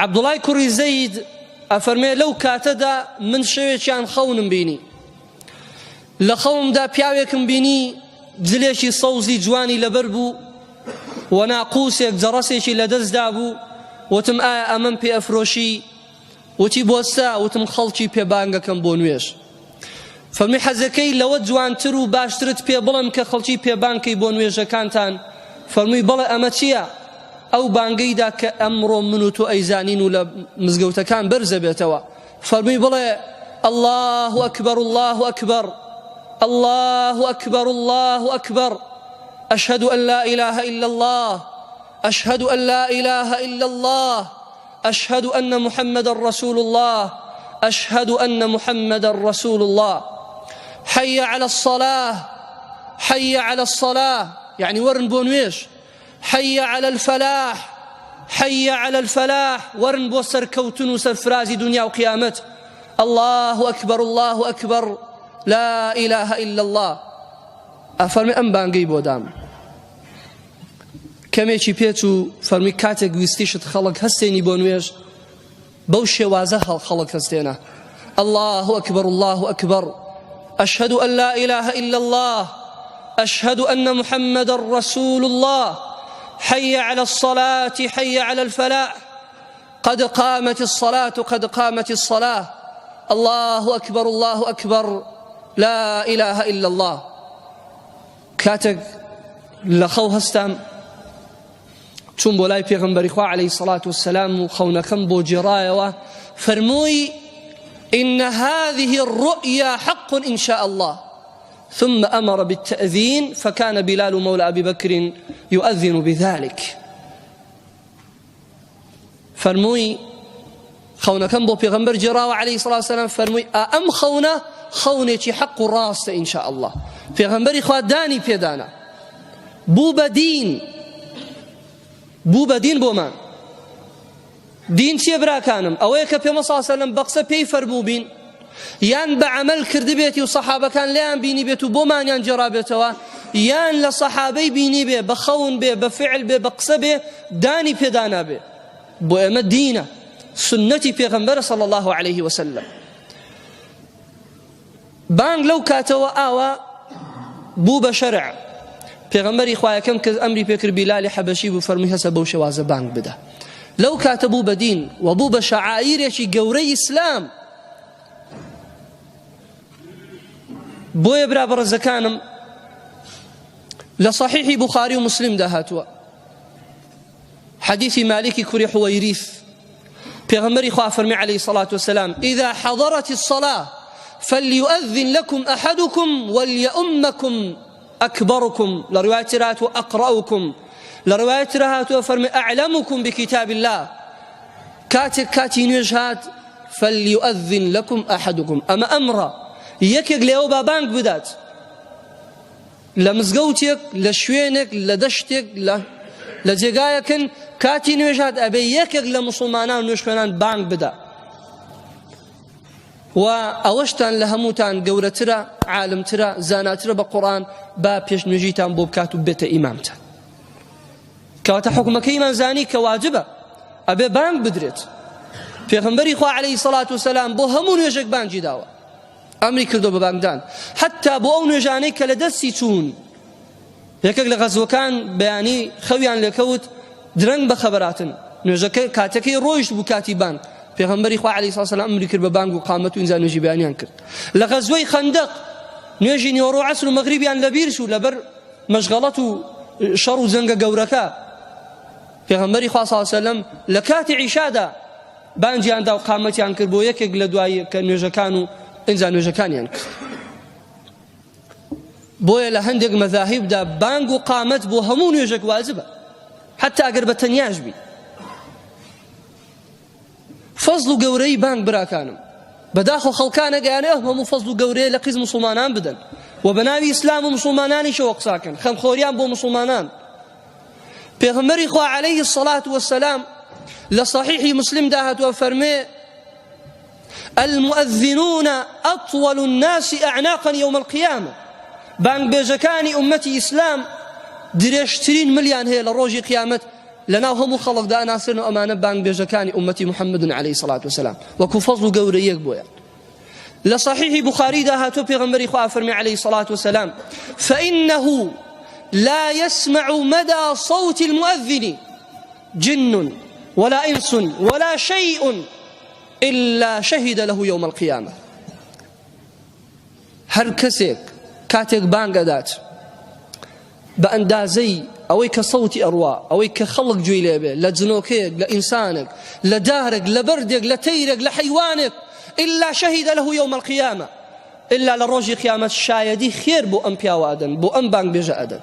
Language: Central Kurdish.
عەبدوڵای کوڕی زەید ئەفەرمێ لەو کاتەدا من شەوێکیان خەونم بینی لە خەومدا پیاوێکم بینی جلێکی سەوزی جوانی لەبەر بوو و ناقوسێک جەڕەسێکی لەدەستدا بوو وتم ئایا ئەمەم پێ ئەفرۆشی وتی بۆستا وتم خەڵکی پێبانگەکەم بۆ نوێژ فەرمی حەزەکەی لەوە جوانتر و باشترت پێ بڵم کە خەڵکی پێبانکەی بۆ نوێژەکانتان فەرمووی بەڵێ ئەمە چییە ئەو بانگەیدا کە ئەمڕۆ من و تۆ ئەیزانین و لە مزگەوتەکان بەرزە بێتەوە فەرمووی بڵێ الله أكبر الله أكبر الله أكبر الله أكبر أشهد أن لا إله إلا الله أشهد أن لا إله إلا الله أشهد أن محمد رسول الله أشهد أن محمد رسول الله حي على الصلاة حي على الصلاة يعني ورن بونويش حي على الفلاح حي على الفلاح ورن بوسر كوتن وسرفرازي دنيا وقيامت الله أكبر الله أكبر لا إله إلا الله أفرمي أم بانقي بودام كميشي بيتو فرمي كاتك ويستيشت خلق هستيني بونويش بوشي وازها الخلق هستينا الله أكبر الله أكبر أشهد أن لا إله إلا الله أشهد أن محمد رسول الله حي على الصلاة حي على الفلاح قد قامت الصلاة قد قامت الصلاة الله أكبر الله أكبر لا إله إلا الله كاتك لخو هستام چون بولاي پیغمبر خوا عليه الصلاة والسلام خونكم بو جرايا فرموي إن هذه الرؤيا حق إن شاء الله ثم أمر بالتأذين فكان بلال مولى أبي بكر يؤذن بذلك فرموي خونكم بو پیغمبر جراوة عليه الصلاة والسلام فرموي أم خونة حق راست إن شاء الله پیغمبر خوا داني بيدانا بو بدين بومان دين چیە براکانم ئەوەیە کە پێمە صلی الله علیه وسلم بەقسە پێی فەرموو بین یان بەعەمەل کردبێتی و سەحابەکان لێیان بینی بێت و بۆمانیان جێڕا بێتەوە یان لە سەحابەی بینی بێ بە خەون بێ بە فعل بێ بە قسە بێ دانی پێدانا بێ بۆ ئێمە دینە سنەتی پێغەمبەرە صلی الله عليه وسلم بانگ لەو کاتەوە ئاوا بوو بە شەرع پێغەمبەری خوا یەکەم کە ئەمری پێکرد بیلالی حەبەشی بوو فەرمووی هەسە بەو شێوازە بانگ بدە لەو کاتە بوو بە دین و بوو بە شەعائیرێکی گەورەی ئیسلام بۆیە برا بەڕێزەکانم لە صحیحی بوخاری و مسلم داهاتووە حديث مالك كري حويريث پیغمبر خوا فرمي عليه الصلاة والسلام إذا حضرت الصلاة فليؤذن لكم أحدكم وليؤمكم أكبركم لرواية رات وأقرأكم لرواية رات وفرمي أعلمكم بكتاب الله كاتي نجهات فليؤذن لكم أحدكم أما أمر يكيق ليو بابانك بدات لمزقوتك لشوينك لدشتك لجيقايكن كاتي نجهات أبي يكيق لمسلمانان ونشخنان بانك بدا و ئەوەشتان لە هەمووتان گەورەترە عالمترە زاناترە بە قورئان با پێشنوێژیتان بۆ بکات و بێتە ئیمامتان کەواتە حکومەکەیمان زانی کە واجبە ئەبێ بانگ بدرێت پێغەمبەری خوا عەلەیهی سەڵات وسەلام بۆ هەموو نوێژێک بانگی داوە ئەمری کردو بە بانگدان حتا بۆ ئەو نوێژانەی کە لە دەستی چوون یەکێک لە غەزوەکان بەیانی خەویان لێکەوت درەنگ بە خەبەراتن نوێژەکە کاتەکەی ڕۆیشت بوو کاتی بانگ پیغمبری خوا علیه الصلاة والسلام امری کرد بە بانگ و قامەت و ئینجا نوێژی بەیانیان کرد لە غەزوەی خەندەق نوێژی نیوەڕۆ و عەسر و مەغریبیان لەبیر چوو لەبەر مەشغەڵەت و شەڕ و جەنگە گەورەکە پیغمبری خوا صلی الله علیه وسلم لە کاتی عیشادا بانگیان دا و قامەتیان کرد بۆ یەکێک لە دوای کە نوێژەکان و ئینجا نوێژەکانیان کرد بۆیە لە هەندێک مەذاهیبدا بانگ و قامەت بۆ هەموو نوێژێک واجبە حتا ئەگەر بە تەنیاش بی فەزڵ و گەورەی بانگ براکانم بەداخۆ خەڵکانە گەیانێ هەموو فەزڵ و گەورەیە لە قیز موسڵمانان بدەن و بە ناوی ئیسلام و موسڵمانانیشەوە قساکەن خەمخۆریان بۆ موسڵمانان پێغەمبەری خوا عەلەیهی الصلاة والسلام لە صحیحی مسلم داهاتوە فەرمێ المؤذنون أطول الناس أعناقا يوم القيامة بانگ بێژەکانی ئومەتی ئیسلام درێژترین ملیان هەیە لە ڕۆژی قیامەت لەناو هەموو خەڵکدا ئەناسرن و ئەمانە بانگبێژەکانی ئومەتی محەممەد عليه الصلاة والسلام وەکو فەزڵ و گەورەیەک بۆیان. لە صحیحی بوخاریدا هاتووە پێغەمبەری خوا فەرمی عليه الصلاة والسلام فإنه لا يسمع مدى صوت المؤذن جن ولا إنس ولا شيء إلا شهد له يوم القيامة. هەر کەسێک کاتێک بانگەدات بە ئەندازەی ئەوەی کە سەوتی ئەڕوا ئەوەی کە خەڵک گوێی لێ بێ لە جنۆکەیەک لە ئینسانێک لە دارێک لە بەردێک لە تەیرێک لە حەیوانێک إلا شهد له يوم القيامة إلا لروجي قيامة شايدي خير بو أم بياوادن بو أم بانگ بيجا أدن